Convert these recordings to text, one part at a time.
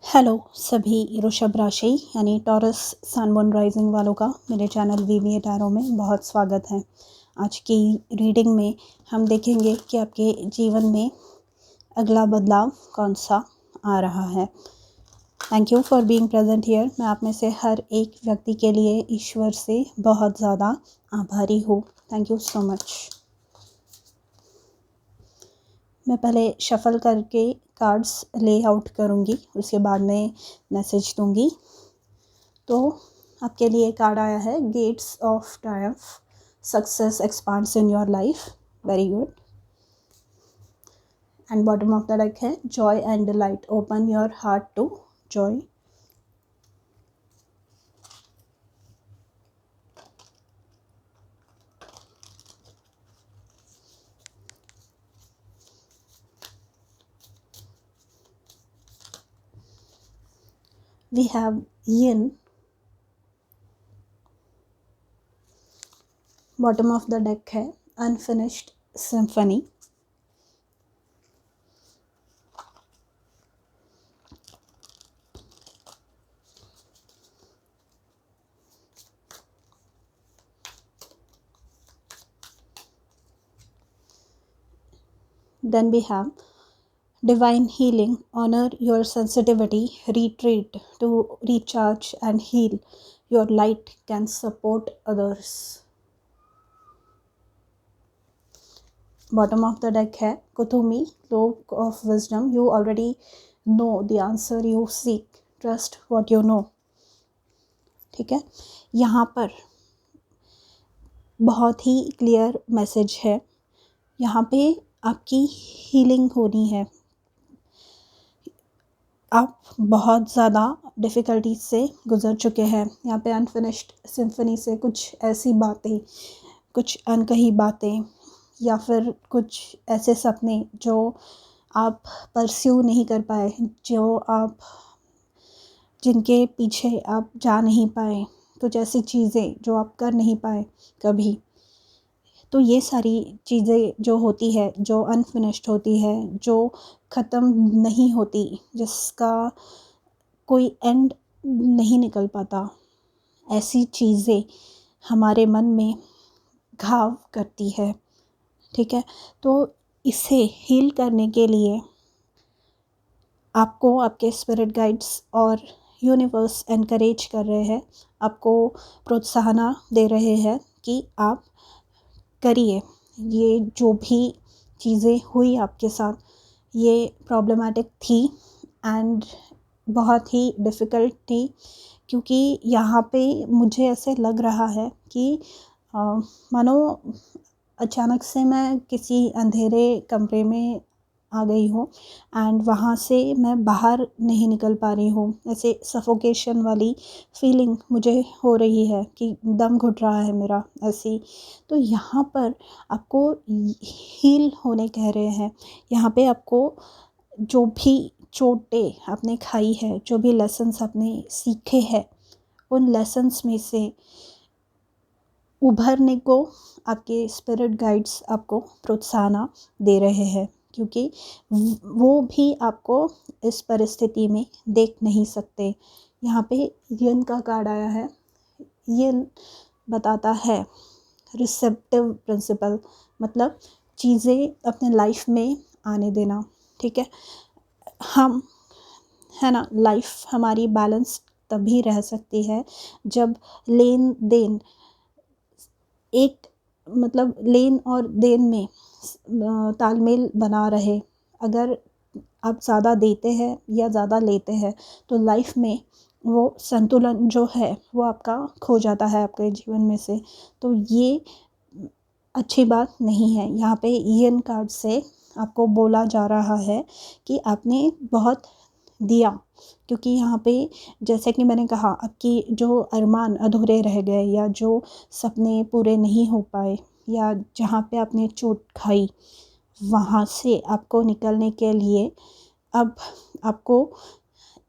Hello सभी वृषभ राशि यानी टॉरस सन मून राइजिंग वालों का मेरे चैनल वीवीए टैरो में बहुत स्वागत है। आज की रीडिंग में हम देखेंगे कि आपके जीवन में अगला बदलाव कौन सा आ रहा है। Thank you for being present here. मैं आप में से हर एक व्यक्ति के लिए ईश्वर से बहुत ज़्यादा आभारी हूँ। Thank you so much. मैं पहले शफल करके कार्ड्स ले आउट करूँगी, उसके बाद में मैसेज दूँगी। तो आपके लिए कार्ड आया है gates of triumph, success expands in your life. Very good. And bottom of the deck है joy and delight, open your heart to joy. We have yin. Bottom of the deck है unfinished symphony. Then we have divine healing, honor your sensitivity, retreat to recharge and heal. Your light can support others. Bottom of the deck है Kuthumi, cloak of wisdom. You already know the answer you seek. Trust what you know. ठीक है, यहाँ पर बहुत ही clear message है। यहाँ पे आपकी हीलिंग होनी है। आप बहुत ज़्यादा डिफ़िकल्टीज से गुज़र चुके हैं। यहाँ पे अनफिनिश्ड सिम्फनी से कुछ ऐसी बातें, कुछ अनकही बातें या फिर कुछ ऐसे सपने जो आप परस्यू नहीं कर पाए, जिनके पीछे आप जा नहीं पाए, कुछ ऐसी चीज़ें जो आप कर नहीं पाए कभी। तो ये सारी चीज़ें जो होती है, जो अनफिनिश्ड होती है, जो ख़त्म नहीं होती, जिसका कोई एंड नहीं निकल पाता, ऐसी चीज़ें हमारे मन में घाव करती है। ठीक है, तो इसे हील करने के लिए आपको आपके स्पिरिट गाइड्स और यूनिवर्स एनकरेज कर रहे हैं, आपको प्रोत्साहन दे रहे हैं कि आप करिए। ये जो भी चीज़ें हुई आपके साथ, ये प्रॉब्लमेटिक थी एंड बहुत ही डिफ़िकल्ट थी, क्योंकि यहाँ पे मुझे ऐसे लग रहा है कि मानो अचानक से मैं किसी अंधेरे कमरे में आ गई हूँ एंड वहाँ से मैं बाहर नहीं निकल पा रही हूँ। ऐसे सफोकेशन वाली फीलिंग मुझे हो रही है कि दम घुट रहा है मेरा, ऐसी। तो यहाँ पर आपको हील होने कह रहे हैं। यहाँ पे आपको जो भी चोटें आपने खाई है, जो भी लेसन्स आपने सीखे हैं, उन लेसन्स में से उभरने को आपके स्पिरिट गाइड्स आपको प्रोत्साहन दे रहे हैं, क्योंकि वो भी आपको इस परिस्थिति में देख नहीं सकते। यहाँ पे यिन का कार्ड आया है। यिन बताता है रिसेप्टिव प्रिंसिपल, मतलब चीज़ें अपने लाइफ में आने देना। ठीक है, हम है ना, लाइफ हमारी बैलेंस तभी रह सकती है जब लेन देन एक, मतलब लेन और देन में तालमेल बना रहे। अगर आप ज़्यादा देते हैं या ज़्यादा लेते हैं तो लाइफ में वो संतुलन जो है वो आपका खो जाता है आपके जीवन में से। तो ये अच्छी बात नहीं है। यहाँ पे यिन कार्ड से आपको बोला जा रहा है कि आपने बहुत दिया, क्योंकि यहाँ पे जैसे कि मैंने कहा, आपकी जो अरमान अधूरे रह गए या जो सपने पूरे नहीं हो पाए या जहाँ पे आपने चोट खाई, वहाँ से आपको निकलने के लिए अब आपको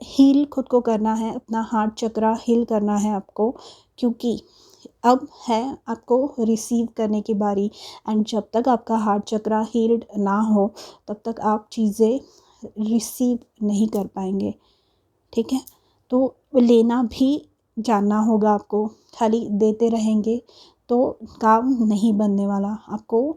हील खुद को करना है। अपना हार्ट चक्रा हील करना है आपको, क्योंकि अब है आपको रिसीव करने की बारी। एंड जब तक आपका हार्ट चक्रा हील्ड ना हो तब तक आप चीज़ें रिसीव नहीं कर पाएंगे। ठीक है। तो लेना भी जानना होगा आपको, खाली देते रहेंगे तो काम नहीं बनने वाला, आपको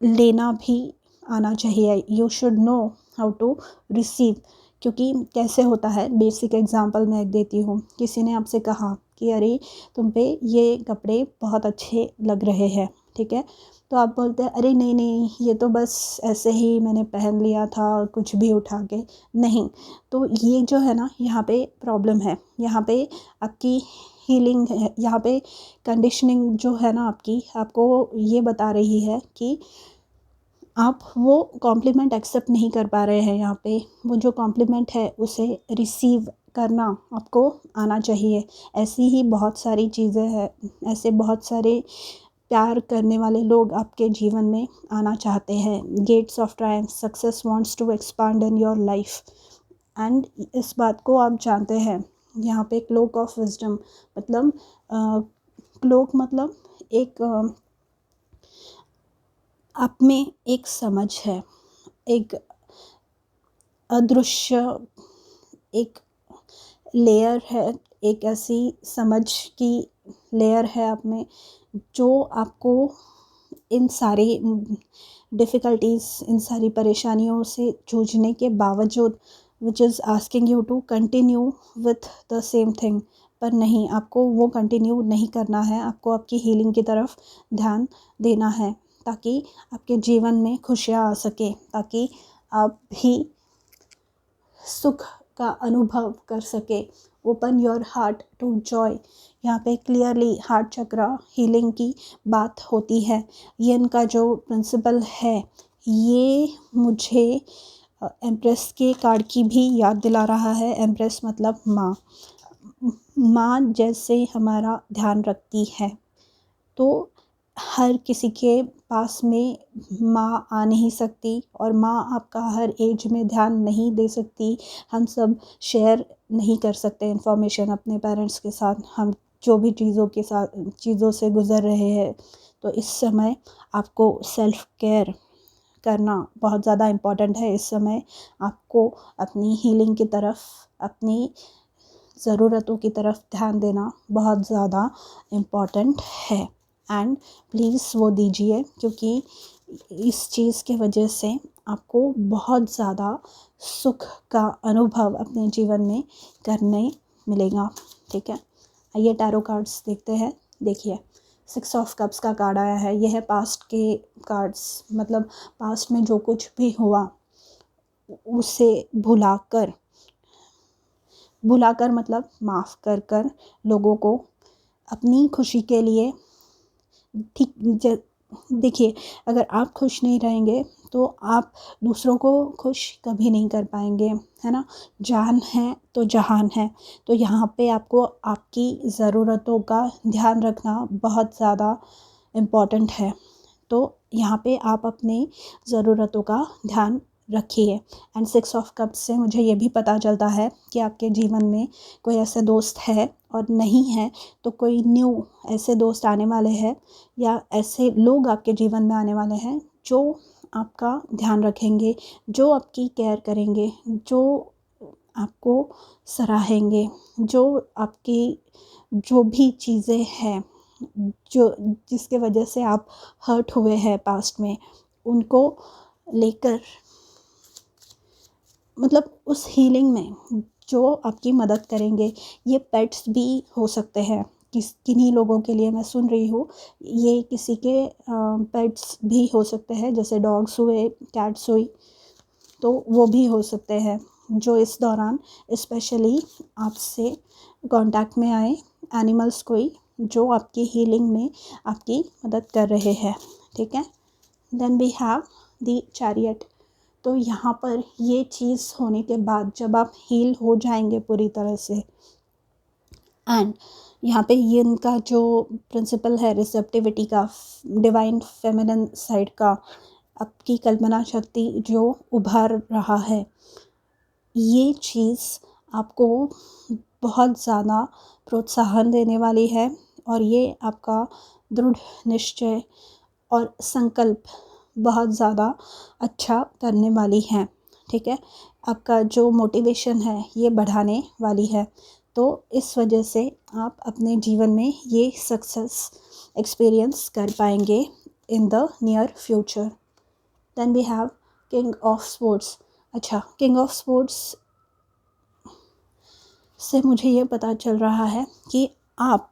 लेना भी आना चाहिए। You should know how to receive. क्योंकि कैसे होता है, बेसिक एग्जांपल मैं एक देती हूँ। किसी ने आपसे कहा कि अरे तुम पे ये कपड़े बहुत अच्छे लग रहे हैं, ठीक है। तो आप बोलते हैं अरे नहीं नहीं, ये तो बस ऐसे ही मैंने पहन लिया था कुछ भी उठा के। नहीं, तो ये जो है ना, यहाँ पे प्रॉब्लम है। यहाँ पे आपकी हीलिंग है, यहाँ पे कंडीशनिंग जो है ना आपकी, आपको ये बता रही है कि आप वो कॉम्प्लीमेंट एक्सेप्ट नहीं कर पा रहे हैं। यहाँ पे वो जो कॉम्प्लीमेंट है उसे रिसीव करना आपको आना चाहिए। ऐसी ही बहुत सारी चीज़ें हैं, ऐसे बहुत सारे प्यार करने वाले लोग आपके जीवन में आना चाहते हैं। Gates of triumph, success wants to expand in your life. And इस बात को आप जानते हैं। यहाँ पे क्लोक ऑफ विजडम मतलब क्लोक मतलब एक आप में एक समझ है, एक अदृश्य एक लेयर है, एक ऐसी समझ की लेयर है आप में, जो आपको इन सारी डिफ़िकल्टीज़, इन सारी परेशानियों से जूझने के बावजूद which is asking you to continue with the same thing. पर नहीं, आपको वो कंटिन्यू नहीं करना है, आपको आपकी हीलिंग की तरफ ध्यान देना है, ताकि आपके जीवन में खुशियाँ आ सके, ताकि आप भी सुख का अनुभव कर सके। Open your heart to joy. यहाँ पे क्लियरली हार्ट चक्रा हीलिंग की बात होती है। ये इनका जो प्रिंसिपल है, ये मुझे एम्प्रेस के कार्ड की भी याद दिला रहा है। एम्प्रेस मतलब माँ, माँ जैसे हमारा ध्यान रखती है। तो हर किसी के पास में माँ आ नहीं सकती, और माँ आपका हर एज में ध्यान नहीं दे सकती। हम सब शेयर नहीं कर सकते इन्फॉर्मेशन अपने पेरेंट्स के साथ, हम जो भी चीज़ों से गुज़र रहे हैं। तो इस समय आपको सेल्फ केयर करना बहुत ज़्यादा इम्पॉर्टेंट है। इस समय आपको अपनी हीलिंग की तरफ, अपनी ज़रूरतों की तरफ ध्यान देना बहुत ज़्यादा इम्पॉर्टेंट है। एंड प्लीज़ वो दीजिए, क्योंकि इस चीज़ के वजह से आपको बहुत ज़्यादा सुख का अनुभव अपने जीवन में करने मिलेगा, ठीक है। आइए टैरो कार्ड्स देखते हैं। देखिए, 6 ऑफ कप्स का कार्ड आया है। यह है पास्ट के कार्ड्स, मतलब पास्ट में जो कुछ भी हुआ उसे भुलाकर मतलब माफ़ कर लोगों को अपनी खुशी के लिए, ठीक। देखिए, अगर आप खुश नहीं रहेंगे तो आप दूसरों को खुश कभी नहीं कर पाएंगे, है ना। जान है तो जहान है। तो यहाँ पे आपको आपकी ज़रूरतों का ध्यान रखना बहुत ज़्यादा इम्पॉर्टेंट है। तो यहाँ पे आप अपनी ज़रूरतों का ध्यान रखिए। एंड 6 ऑफ कप्स से मुझे ये भी पता चलता है कि आपके जीवन में कोई ऐसे दोस्त है, और नहीं है तो कोई न्यू ऐसे दोस्त आने वाले हैं, या ऐसे लोग आपके जीवन में आने वाले हैं जो आपका ध्यान रखेंगे, जो आपकी केयर करेंगे, जो आपको सराहेंगे, जो आपकी जो भी चीज़ें हैं जो जिसके वजह से आप हर्ट हुए हैं पास्ट में, उनको लेकर, मतलब उस हीलिंग में जो आपकी मदद करेंगे। ये पेट्स भी हो सकते हैं, किन्हीं लोगों के लिए मैं सुन रही हूँ, ये किसी के पेट्स भी हो सकते हैं, जैसे डॉग्स हुए, कैट्स हुई, तो वो भी हो सकते हैं जो इस दौरान स्पेशली आपसे कांटेक्ट में आए। एनिमल्स कोई जो आपकी हीलिंग में आपकी मदद कर रहे हैं, ठीक है। Then we have the chariot. तो यहाँ पर ये चीज़ होने के बाद जब आप हील हो जाएंगे पूरी तरह से, एंड यहाँ पे ये इनका जो प्रिंसिपल है रिसेप्टिविटी का, डिवाइन फेमिनिन साइड का, आपकी कल्पना शक्ति जो उभर रहा है, ये चीज़ आपको बहुत ज़्यादा प्रोत्साहन देने वाली है। और ये आपका दृढ़ निश्चय और संकल्प बहुत ज़्यादा अच्छा करने वाली हैं, ठीक है। आपका जो मोटिवेशन है ये बढ़ाने वाली है। तो इस वजह से आप अपने जीवन में ये सक्सेस एक्सपीरियंस कर पाएंगे in the near future. Then we have king of sports. अच्छा, किंग ऑफ स्पोर्ट्स से मुझे ये पता चल रहा है कि आप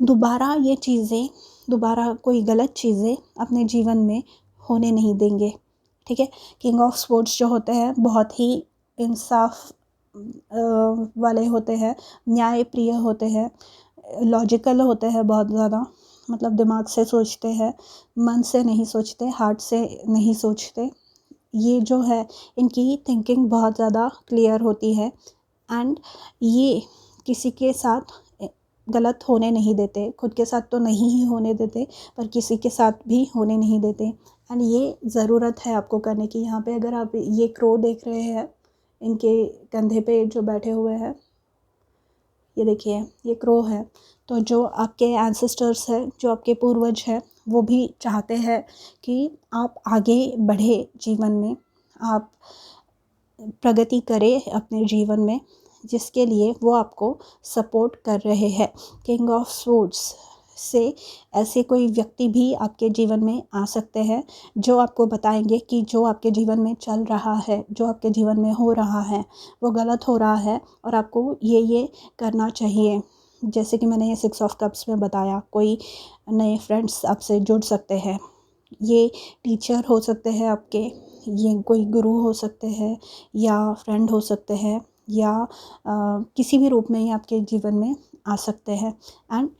दोबारा कोई गलत चीज़ें अपने जीवन में होने नहीं देंगे। ठीक है, किंग ऑफ स्पोर्ट्स जो होते हैं बहुत ही इंसाफ वाले होते हैं, न्यायप्रिय होते हैं, लॉजिकल होते हैं बहुत ज़्यादा, मतलब दिमाग से सोचते हैं, मन से नहीं सोचते, हार्ट से नहीं सोचते। ये जो है इनकी थिंकिंग बहुत ज़्यादा क्लियर होती है एंड ये किसी के साथ गलत होने नहीं देते, खुद के साथ तो नहीं ही होने देते पर किसी के साथ भी होने नहीं देते। एंड ये ज़रूरत है आपको करने की। यहाँ पे अगर आप ये क्रो देख रहे हैं, इनके कंधे पे जो बैठे हुए हैं, ये देखिए ये क्रो है। तो जो आपके एंसेस्टर्स हैं, जो आपके पूर्वज हैं, वो भी चाहते हैं कि आप आगे बढ़े जीवन में, आप प्रगति करें अपने जीवन में, जिसके लिए वो आपको सपोर्ट कर रहे हैं। किंग ऑफ स्पोर्ट्स से ऐसे कोई व्यक्ति भी आपके जीवन में आ सकते हैं जो आपको बताएंगे कि जो आपके जीवन में चल रहा है, जो आपके जीवन में हो रहा है वो गलत हो रहा है और आपको ये करना चाहिए। जैसे कि मैंने ये 6 ऑफ कप्स में बताया, कोई नए फ्रेंड्स आपसे जुड़ सकते हैं, ये टीचर हो सकते हैं आपके, ये कोई गुरु हो सकते हैं या फ्रेंड हो सकते हैं या किसी भी रूप में ये आपके जीवन में आ सकते हैं। एंड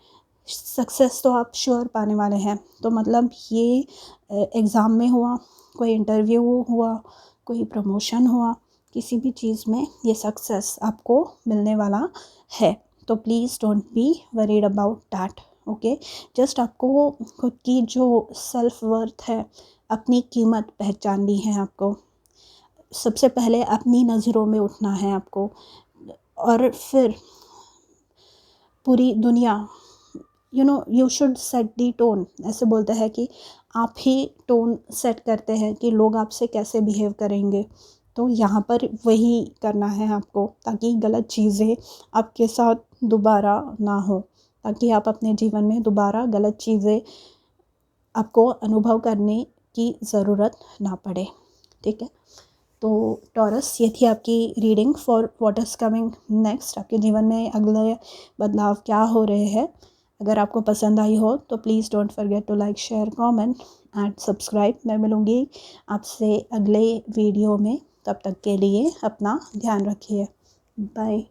सक्सेस तो आप श्योर पाने वाले हैं। तो मतलब ये एग्ज़ाम में हुआ, कोई इंटरव्यू हुआ, कोई प्रमोशन हुआ, किसी भी चीज़ में ये सक्सेस आपको मिलने वाला है। तो please don't be worried about that. Okay, just आपको खुद की जो सेल्फ वर्थ है, अपनी कीमत पहचाननी है आपको। सबसे पहले अपनी नज़रों में उठना है आपको और फिर पूरी दुनिया, you should set the tone. ऐसे बोलते हैं कि आप ही टोन सेट करते हैं कि लोग आपसे कैसे बिहेव करेंगे। तो यहाँ पर वही करना है आपको, ताकि गलत चीज़ें आपके साथ दोबारा ना हो, ताकि आप अपने जीवन में दोबारा गलत चीज़ें आपको अनुभव करने की ज़रूरत ना पड़े। ठीक है, तो टॉरस, ये थी आपकी reading for what is coming next. आपके जीवन में अगले बदलाव क्या हो रहे हैं। अगर आपको पसंद आई हो तो please don't forget to like, share, comment and subscribe. मैं मिलूँगी आपसे अगले वीडियो में, तब तक के लिए अपना ध्यान रखिए। बाय।